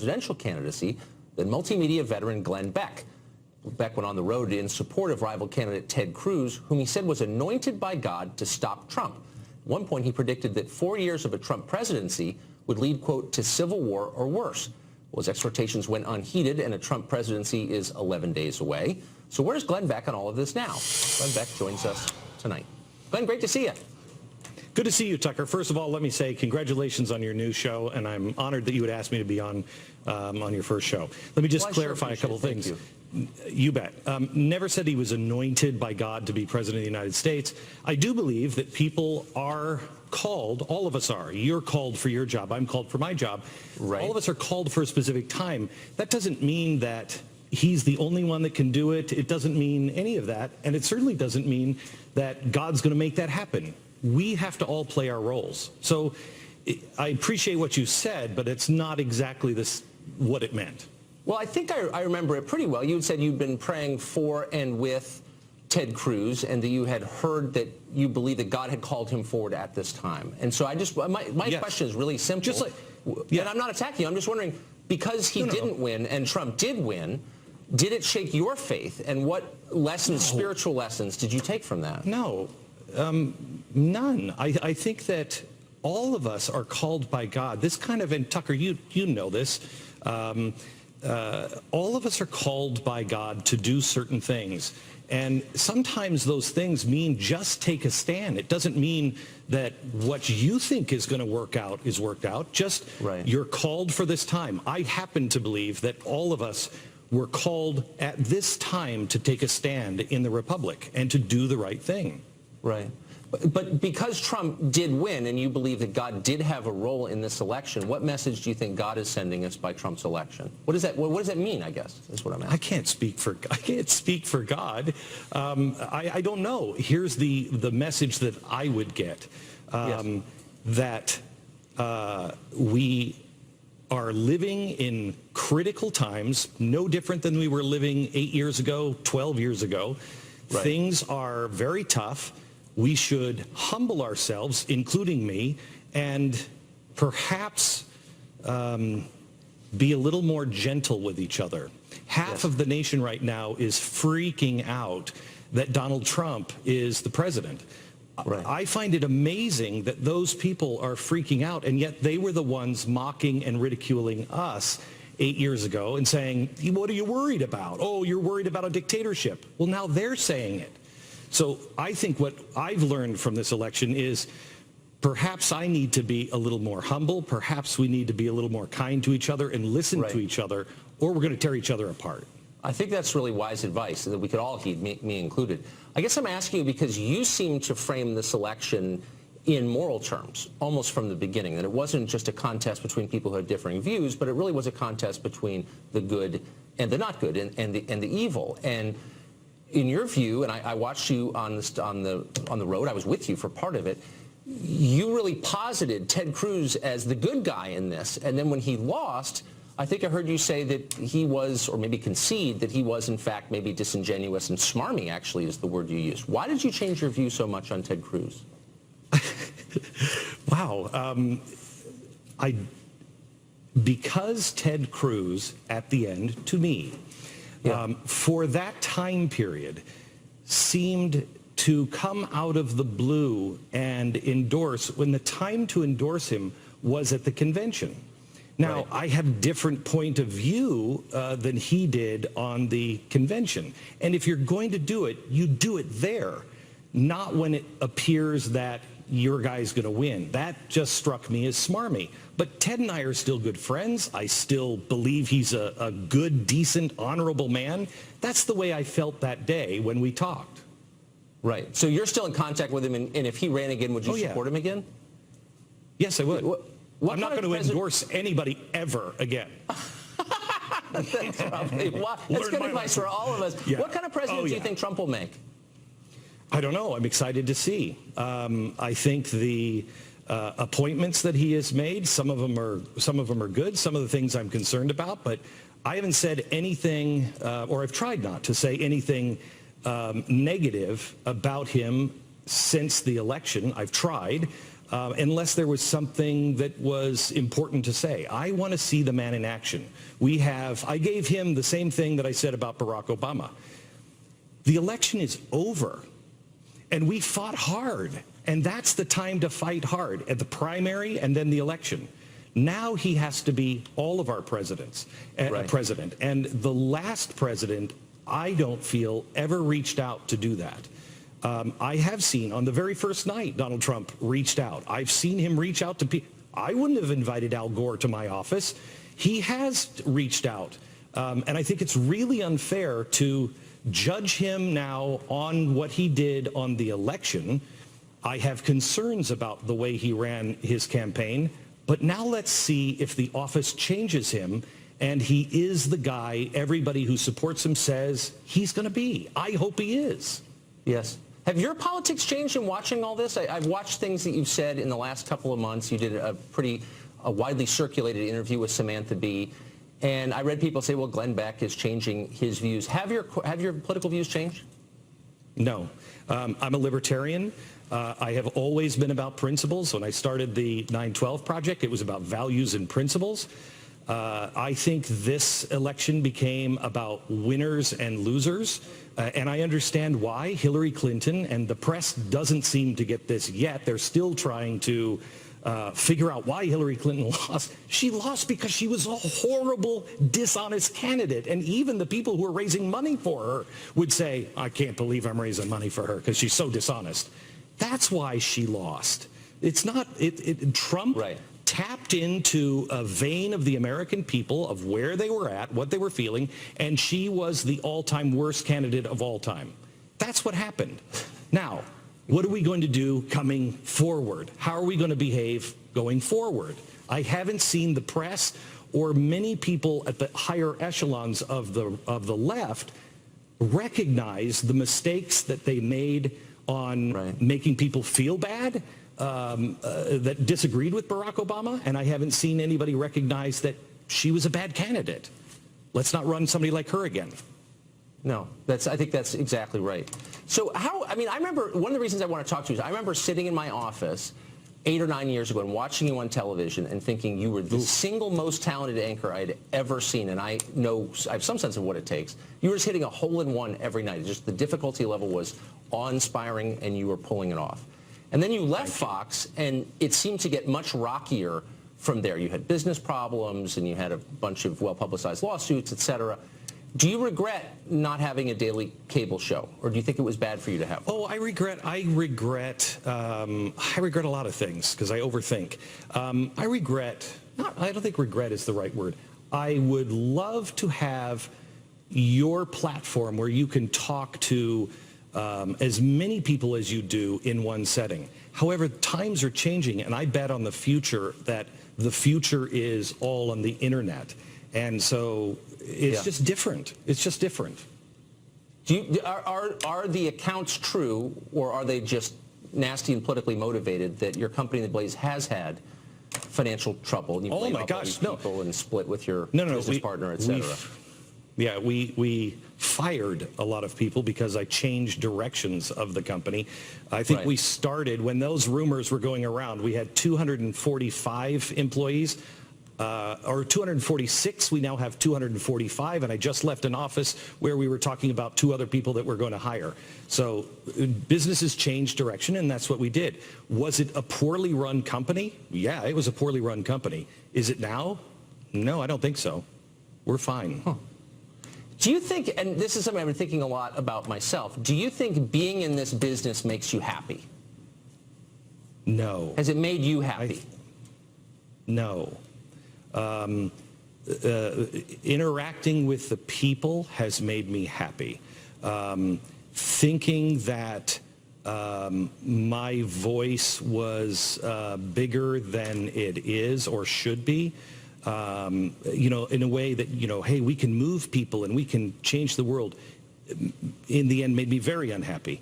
presidential candidacy than multimedia veteran Glenn Beck. Beck went on the road in support of rival candidate Ted Cruz, whom he said was anointed by God to stop Trump. At one point, he predicted that 4 years of a Trump presidency would lead, quote, to civil war or worse. Well, his exhortations went unheeded, and a Trump presidency is 11 days away. So where's Glenn Beck on all of this now? Glenn Beck joins us tonight. Glenn, great to see you. Good to see you, Tucker. First of all, let me say congratulations on your new show, and I'm honored that you would ask me to be on your first show. Let me just clarify a couple of things. You bet. Never said he was anointed by God to be president of the United States. I do believe that people are called, all of us are. You're called for your job. I'm called for my job. Right. All of us are called for a specific time. That doesn't mean that he's the only one that can do it. It doesn't mean any of that. And it certainly doesn't mean that God's going to make that happen. We have to all play our roles. So I appreciate what you said, but it's not exactly what it meant. Well, I think I remember it pretty well. You had said you'd been praying for and with Ted Cruz, and that you had heard that you believe that God had called him forward at this time. And so my question is really simple. And I'm not attacking you. I'm just wondering, because he didn't win and Trump did win, did it shake your faith? And what lessons, spiritual lessons, did you take from that? No, none. I think that all of us are called by God. This kind of, and Tucker, you know this, all of us are called by God to do certain things. And sometimes those things mean just take a stand. It doesn't mean that what you think is going to work out is worked out. Just you're called for this time. I happen to believe that all of us were called at this time to take a stand in the Republic and to do the right thing. Right. But because Trump did win, and you believe that God did have a role in this election, what message do you think God is sending us by Trump's election? What does that mean, I guess, is what I'm asking. I can't speak for God. I don't know. Here's the message that I would get, that we are living in critical times, no different than we were living 8 years ago, 12 years ago. Right. Things are very tough. We should humble ourselves, including me, and perhaps be a little more gentle with each other. Half of the nation right now is freaking out that Donald Trump is the president. Right. I find it amazing that those people are freaking out, and yet they were the ones mocking and ridiculing us 8 years ago and saying, what are you worried about? Oh, you're worried about a dictatorship. Well, now they're saying it. So I think what I've learned from this election is perhaps I need to be a little more humble. Perhaps we need to be a little more kind to each other and listen to each other, or we're going to tear each other apart. I think that's really wise advice that we could all heed, me included. I guess I'm asking you because you seem to frame this election in moral terms, almost from the beginning, that it wasn't just a contest between people who had differing views, but it really was a contest between the good and the not good, and the evil. And in your view, and I watched you on the road, I was with you for part of it, you really posited Ted Cruz as the good guy in this. And then when he lost, I think I heard you say that he was, or maybe concede that he was in fact maybe disingenuous and smarmy, actually, is the word you used. Why did you change your view so much on Ted Cruz? Wow. Because Ted Cruz, at the end, to me, for that time period, seemed to come out of the blue and endorse when the time to endorse him was at the convention. Now, I have a different point of view than he did on the convention. And if you're going to do it, you do it there, not when it appears that your guy's going to win. That just struck me as smarmy. But Ted and I are still good friends. I still believe he's a good, decent, honorable man. That's the way I felt that day when we talked. Right. So you're still in contact with him, and if he ran again, would you support him again? Yes, I would. I'm not going to endorse anybody ever again. That's probably that's good advice for all of us. Yeah. What kind of president do you think Trump will make? I don't know. I'm excited to see. I think the appointments that he has made, some of them are good. Some of the things I'm concerned about, but I haven't said anything, or I've tried not to say anything negative about him since the election. I've tried. unless there was something that was important to say. I want to see the man in action. I gave him the same thing that I said about Barack Obama. The election is over, and we fought hard, and that's the time to fight hard, at the primary and then the election. Now he has to be all of our president. And the last president, I don't feel, ever reached out to do that. I have seen on the very first night Donald Trump reached out. I've seen him reach out to people. I wouldn't have invited Al Gore to my office. He has reached out. And I think it's really unfair to judge him now on what he did on the election. I have concerns about the way he ran his campaign. But now let's see if the office changes him and he is the guy everybody who supports him says he's going to be. I hope he is. Yes. Have your politics changed in watching all this? I've watched things that you've said in the last couple of months. You did a widely circulated interview with Samantha Bee. And I read people say, well, Glenn Beck is changing his views. Have your political views changed? No. I'm a libertarian. I have always been about principles. When I started the 9/12 Project, it was about values and principles. I think this election became about winners and losers. And I understand why Hillary Clinton, and the press doesn't seem to get this yet. They're still trying to figure out why Hillary Clinton lost. She lost because she was a horrible, dishonest candidate. And even the people who are raising money for her would say, I can't believe I'm raising money for her because she's so dishonest. That's why she lost. It's not, Trump tapped into a vein of the American people of where they were at, what they were feeling, and she was the all-time worst candidate of all time. That's what happened. Now, what are we going to do coming forward? How are we going to behave going forward? I haven't seen the press or many people at the higher echelons of the left recognize the mistakes that they made on making people feel bad, that disagreed with Barack Obama, and I haven't seen anybody recognize that she was a bad candidate. Let's not run somebody like her again. No, I think that's exactly right. So I remember one of the reasons I want to talk to you is I remember sitting in my office 8 or 9 years ago and watching you on television and thinking you were the single most talented anchor I had ever seen, and I have some sense of what it takes. You were just hitting a hole-in-one every night. Just the difficulty level was awe-inspiring, and you were pulling it off. And then you left Fox, and it seemed to get much rockier from there. You had business problems, and you had a bunch of well-publicized lawsuits, et cetera. Do you regret not having a daily cable show, or do you think it was bad for you to have one? Oh, I regret a lot of things because I overthink. I don't think regret is the right word. I would love to have your platform where you can talk to as many people as you do in one setting. However, times are changing, and I bet on the future that the future is all on the internet. And so it's just different. It's just different. Are the accounts true, or are they just nasty and politically motivated that your company, The Blaze, has had financial trouble? And oh my gosh, no. People and split with your business partner, et cetera. Yeah, we fired a lot of people because I changed directions of the company. I think we started, when those rumors were going around, we had 245 employees. Or 246, we now have 245, and I just left an office where we were talking about 2 other people that we're going to hire. So businesses changed direction, and that's what we did. Was it a poorly run company? Yeah, it was a poorly run company. Is it now? No, I don't think so. We're fine. Huh. Do you think, and this is something I've been thinking a lot about myself, do you think being in this business makes you happy? No. Has it made you happy? No. Interacting with the people has made me happy. Thinking that my voice was bigger than it is or should be, in a way that, hey, we can move people and we can change the world, in the end made me very unhappy.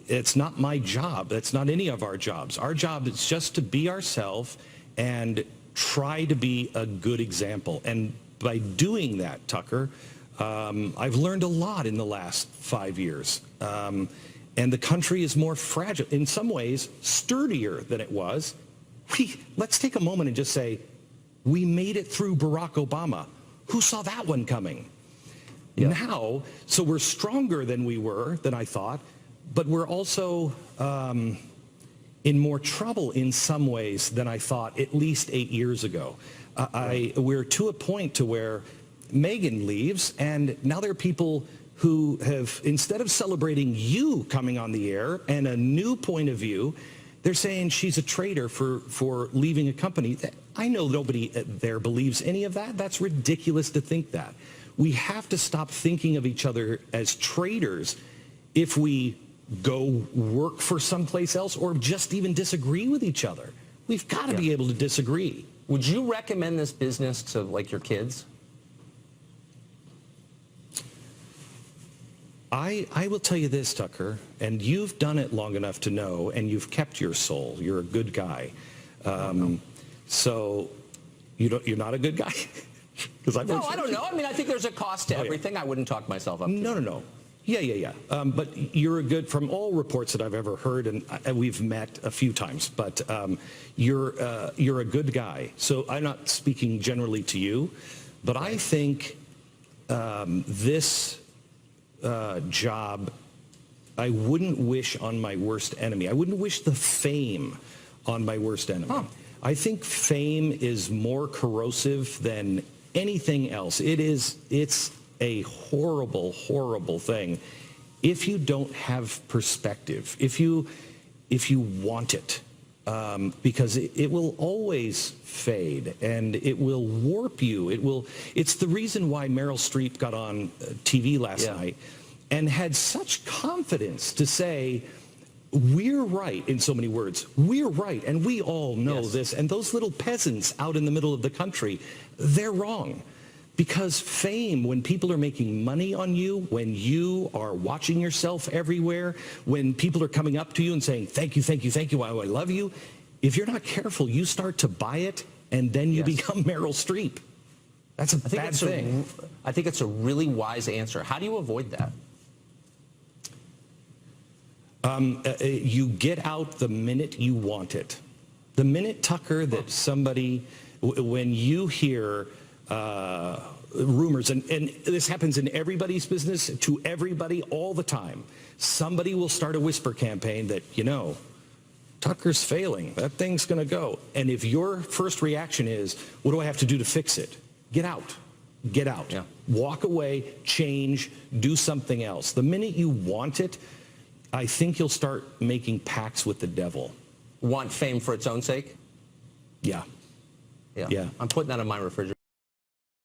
It's not my job. That's not any of our jobs. Our job is just to be ourselves and try to be a good example. And by doing that, Tucker, I've learned a lot in the last 5 years. and the country is more fragile, in some ways sturdier than it was. Let's take a moment and just say, we made it through Barack Obama. Who saw that one coming? Yeah. Now, so we're stronger than we were, than I thought, but we're also in more trouble in some ways than I thought at least 8 years ago. We're to a point to where Megyn leaves, and now there are people who have, instead of celebrating you coming on the air and a new point of view, they're saying she's a traitor for leaving a company. I know nobody there believes any of that. That's ridiculous to think that. We have to stop thinking of each other as traitors if we go work for someplace else or just even disagree with each other. We've got to be able to disagree. Would you recommend this business to, like, your kids? I will tell you this, Tucker, and you've done it long enough to know, and you've kept your soul. You're a good guy. So you're not a good guy? No, I don't know. I mean, I think there's a cost to everything. I wouldn't talk myself up to No. Yeah. But you're a good, from all reports that I've ever heard, and we've met a few times, but you're a good guy. So I'm not speaking generally to you, but I think this job, I wouldn't wish on my worst enemy. I wouldn't wish the fame on my worst enemy. Huh. I think fame is more corrosive than anything else. It's a horrible, horrible thing if you don't have perspective, if you want it, because it will always fade and it will warp you. It's the reason why Meryl Streep got on TV last night and had such confidence to say, we're right, in so many words. We're right, and we all know this. And those little peasants out in the middle of the country, they're wrong. Because fame, when people are making money on you, when you are watching yourself everywhere, when people are coming up to you and saying, thank you, I love you, if you're not careful, you start to buy it, and then you become Meryl Streep. That's a bad thing. I think it's a really wise answer. How do you avoid that? You get out the minute you want it. The minute, Tucker, that somebody, when you hear rumors, and this happens in everybody's business, to everybody all the time, somebody will start a whisper campaign that, Tucker's failing. That thing's going to go. And if your first reaction is, what do I have to do to fix it? Get out. Get out. Yeah. Walk away, change, do something else. The minute you want it, I think you'll start making pacts with the devil. Want fame for its own sake? Yeah. I'm putting that on my refrigerator.